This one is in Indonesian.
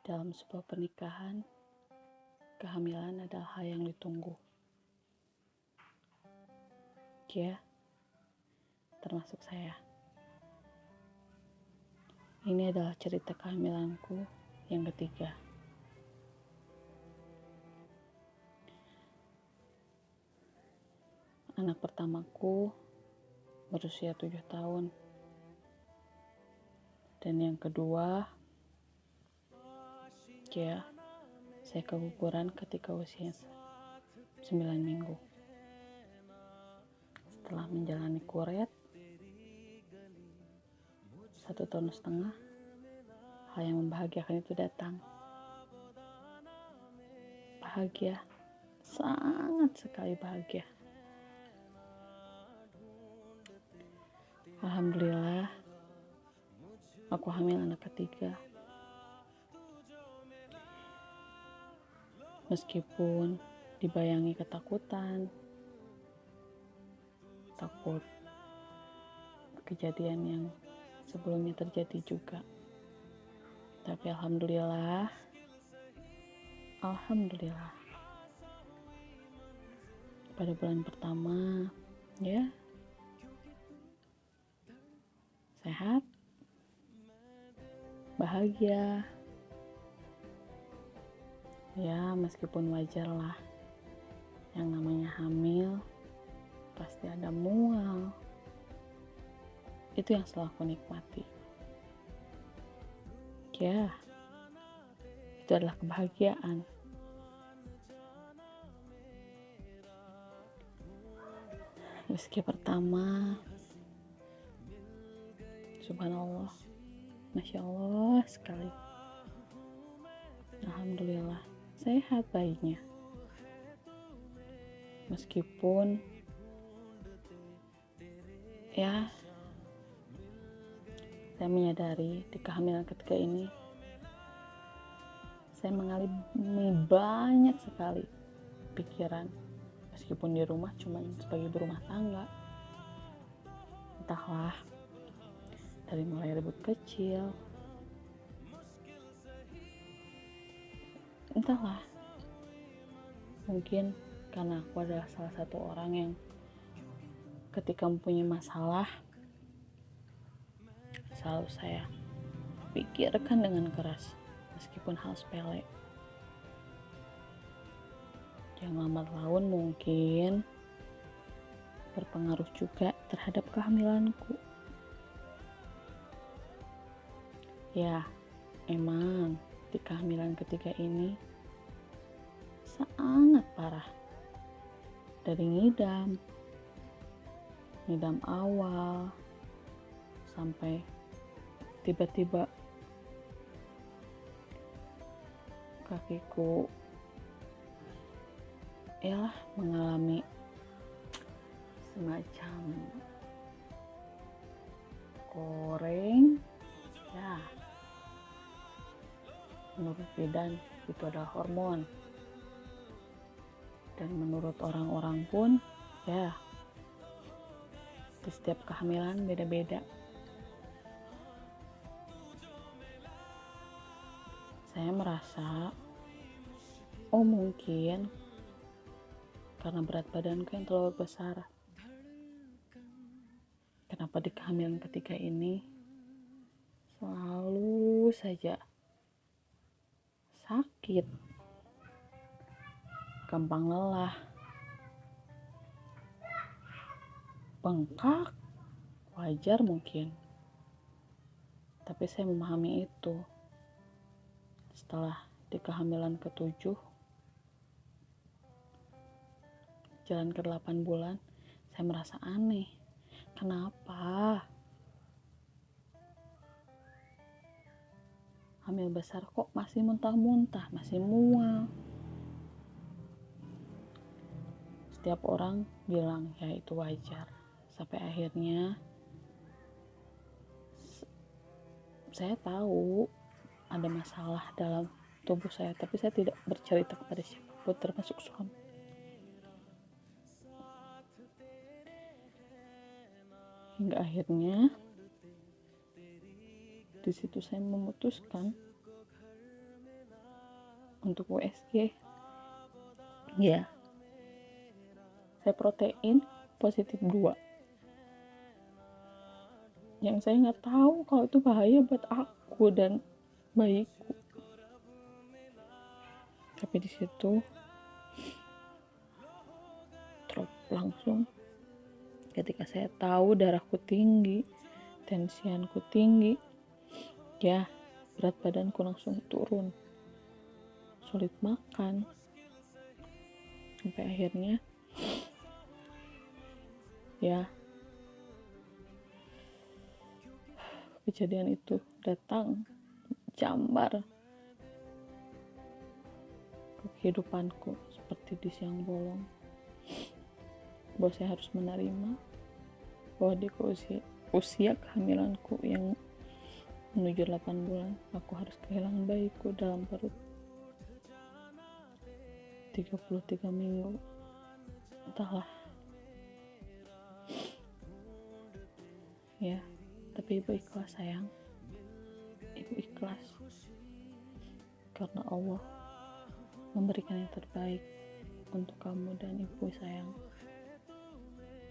Dalam sebuah pernikahan, kehamilan adalah hal yang ditunggu. Ya, termasuk saya. Ini adalah cerita kehamilanku yang ketiga. Anak pertamaku berusia 7 tahun. Dan yang kedua, saya keguguran ketika usia 9 minggu. Setelah menjalani kuret 1,5 tahun, hal yang membahagiakan itu datang. Bahagia, sangat sekali bahagia. Alhamdulillah, aku hamil anak ketiga. Meskipun dibayangi ketakutan, takut kejadian yang sebelumnya terjadi juga. Tapi alhamdulillah, pada bulan pertama, sehat, bahagia. Meskipun wajar lah, yang namanya hamil pasti ada mual. Itu yang selalu aku nikmati. Itu adalah kebahagiaan. Meski pertama, subhanallah, masya Allah sekali. Alhamdulillah, sehat bayinya. Meskipun saya menyadari di kehamilan ketiga ini saya mengalami banyak sekali pikiran. Meskipun di rumah cuma sebagai berumah tangga, entahlah, dari mulai ribut kecil, entahlah, mungkin karena aku adalah salah satu orang yang ketika mempunyai masalah selalu saya pikirkan dengan keras, meskipun hal sepele. Yang lambat laun mungkin berpengaruh juga terhadap kehamilanku. Emang di kehamilan ketiga ini sangat parah. Dari ngidam awal sampai tiba-tiba kakiku mengalami semacam koreng. Menurut bidan itu adalah hormon, dan menurut orang-orang pun di setiap kehamilan beda-beda. Saya merasa mungkin karena berat badanku yang terlalu besar. Kenapa di kehamilan ketiga ini selalu saja sakit, gampang lelah, bengkak, wajar mungkin. Tapi saya memahami itu setelah di kehamilan ke-7, jalan ke-8 bulan, saya merasa aneh. Kenapa hamil besar kok masih muntah-muntah, masih mual? Setiap orang bilang itu wajar. Sampai akhirnya saya tahu ada masalah dalam tubuh saya, tapi saya tidak bercerita kepada siapapun, termasuk suami. Hingga akhirnya di situ saya memutuskan untuk USG. Ya, saya protein positif 2, yang saya nggak tahu kalau itu bahaya buat aku dan bayiku. Tapi di situ drop langsung ketika saya tahu darahku tinggi, tensianku tinggi. Ya, berat badanku langsung turun, sulit makan, sampai akhirnya ya kejadian itu datang jambar ke kehidupanku seperti di siang bolong, bahwa saya harus menerima bahwa di usia kehamilanku yang menuju 8 bulan aku harus kehilangan bayiku dalam perut 33 minggu. Entahlah ya, tapi ibu ikhlas sayang, ibu ikhlas karena Allah memberikan yang terbaik untuk kamu dan ibu sayang.